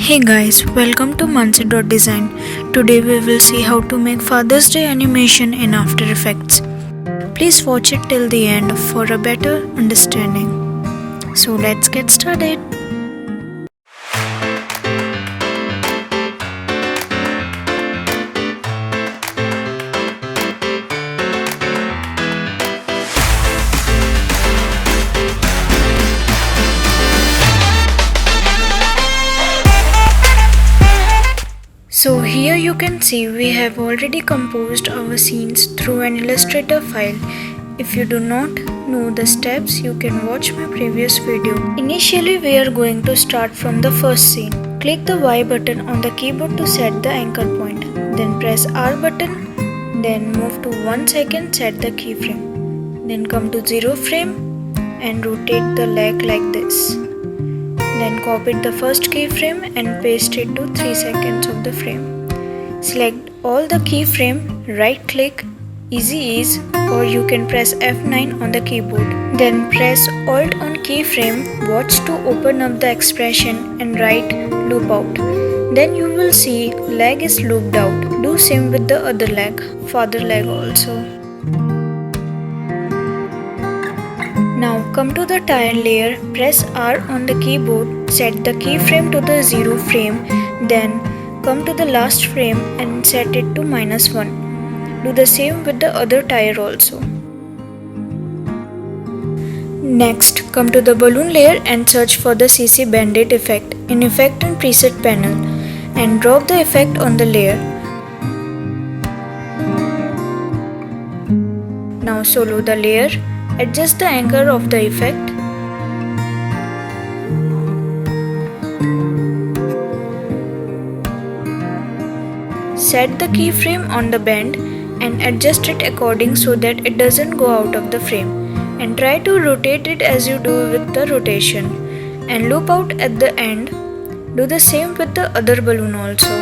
Hey guys, welcome to Mansi.design. Today we will see how to make Father's Day animation in After Effects. Please watch it till the end for a better understanding. So let's get started. So here you can see we have already composed our scenes through an Illustrator file. If you do not know the steps, you can watch my previous video. Initially we are going to start from the first scene. Click the Y button on the keyboard to set the anchor point. Then press R button. Then move to 1 second, set the keyframe. Then come to 0 frame and rotate the leg like this. Then copy the first keyframe and paste it to 3 seconds of the frame. Select all the keyframe, right click, Easy Ease, or you can press F9 on the keyboard. Then press Alt on keyframe, watch to open up the expression and write loop out. Then you will see leg is looped out. Do same with the other leg, father leg also. Now come to the tire layer, press R on the keyboard, set the keyframe to the 0 frame, then come to the last frame and set it to -1. Do the same with the other tire also. Next, come to the balloon layer and search for the CC Band-Aid effect in Effect and Preset panel and drop the effect on the layer. Now solo the layer. Adjust the anchor of the effect. Set the keyframe on the bend and adjust it according so that it doesn't go out of the frame. And try to rotate it as you do with the rotation. And loop out at the end. Do the same with the other balloon also.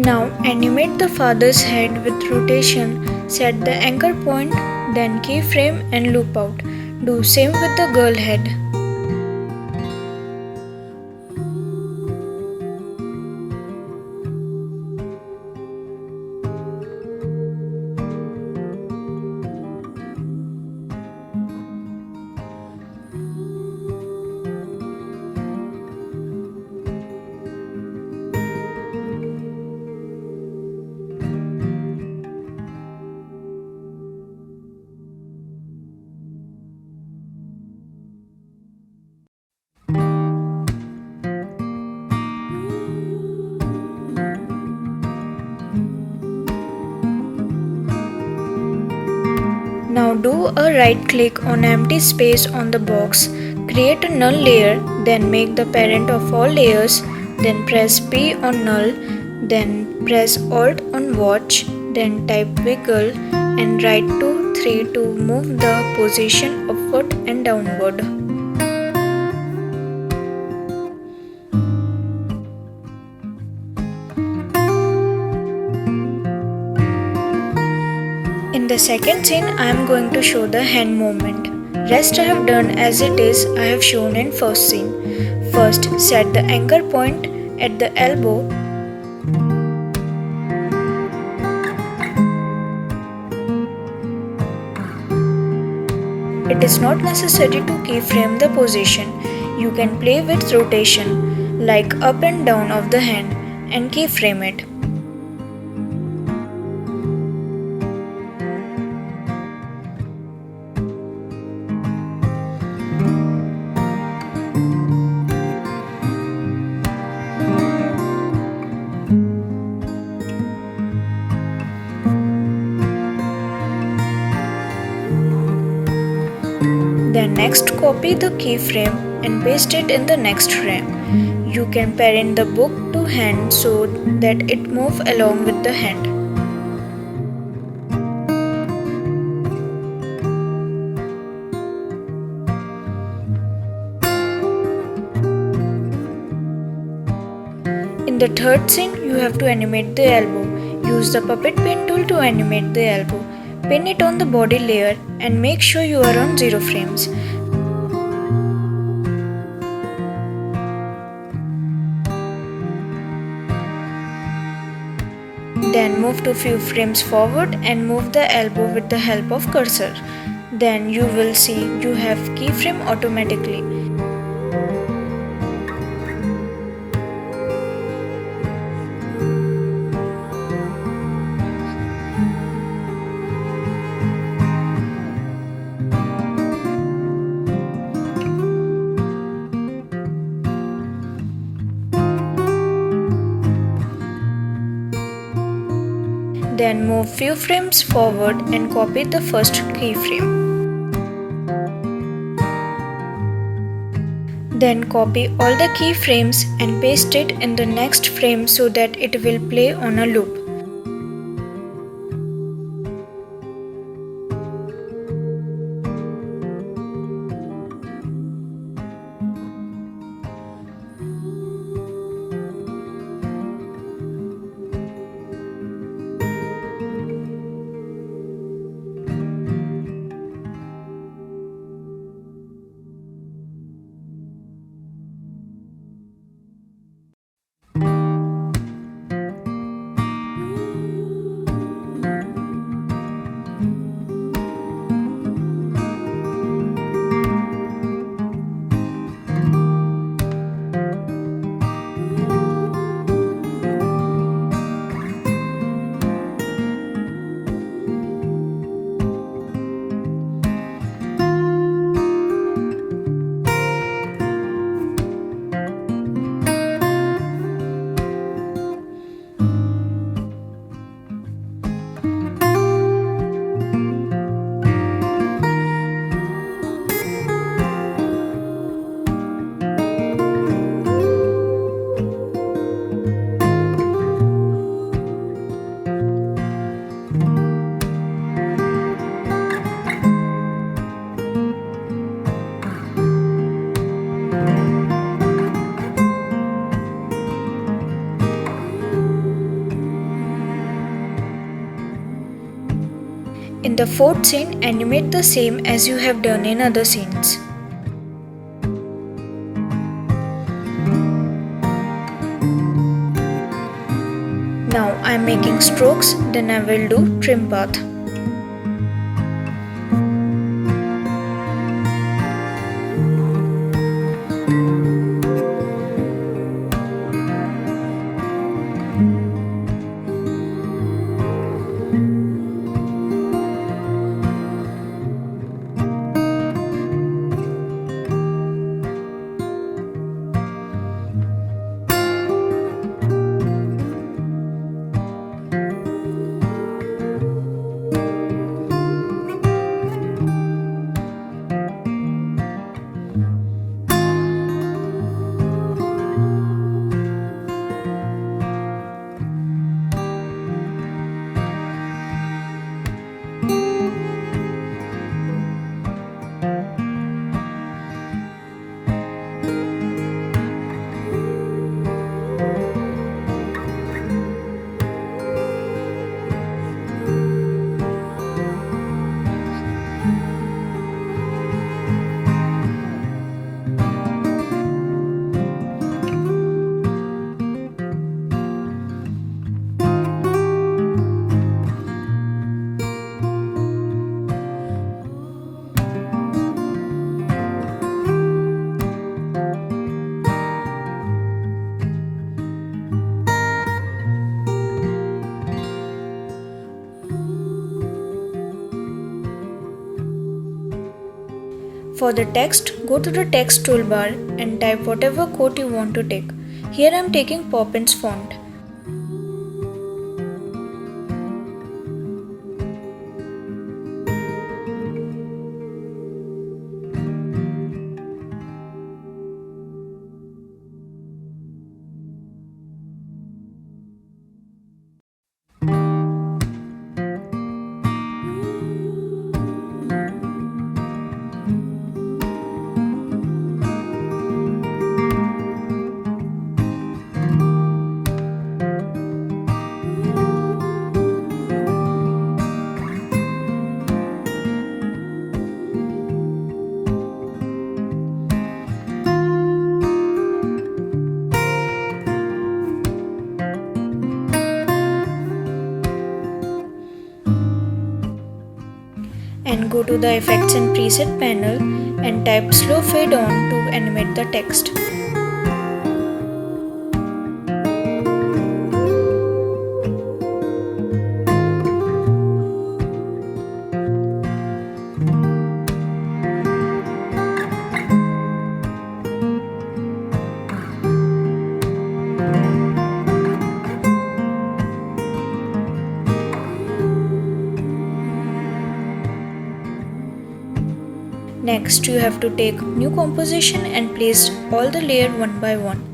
Now animate the father's head with rotation, set the anchor point, then keyframe and loop out. Do same with the girl head. Now do a right click on empty space on the box, create a null layer, then make the parent of all layers, then press P on null, then press Alt on watch, then type wiggle and write 2, 3 to move the position upward and downward. In the second scene, I am going to show the hand movement. Rest I have done as it is I have shown in first scene. First, set the anchor point at the elbow. It is not necessary to keyframe the position. You can play with rotation, like up and down of the hand, and keyframe it. next copy the keyframe and paste it in the next frame. You can parent the book to hand so that it moves along with the hand. In the third scene, you have to animate the elbow. Use the puppet pin tool to animate the elbow. Pin it on the body layer and make sure you are on 0 frames. Then move to few frames forward and move the elbow with the help of cursor. Then you will see you have keyframe automatically. Then move few frames forward and copy the first keyframe. Then copy all the keyframes and paste it in the next frame so that it will play on a loop. In the fourth scene, animate the same as you have done in other scenes. Now I am making strokes, then I will do trim path. For the text, go to the text toolbar and type whatever quote you want to take. Here I am taking Poppins font. and go to the effects and preset panel and type slow fade on to animate the text. Next, you have to take new composition and place all the layer one by one.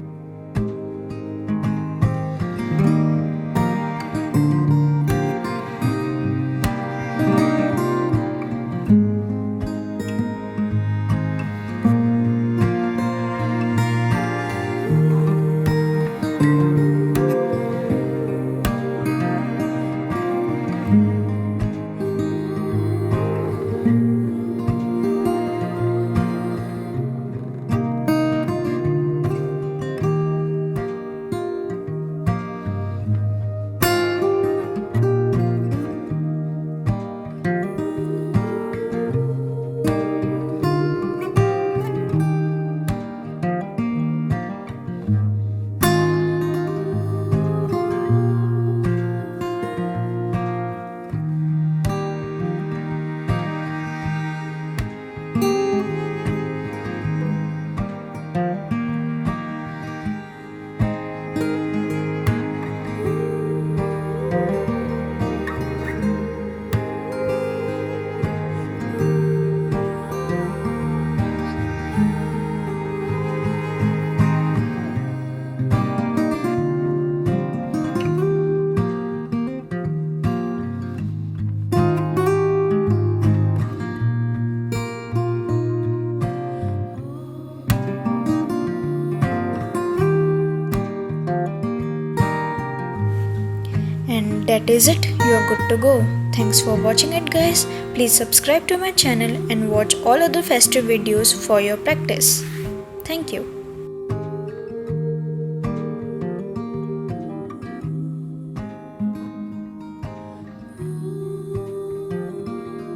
And that is it, you are good to go. Thanks for watching it guys. Please subscribe to my channel and watch all other festive videos for your practice. Thank you.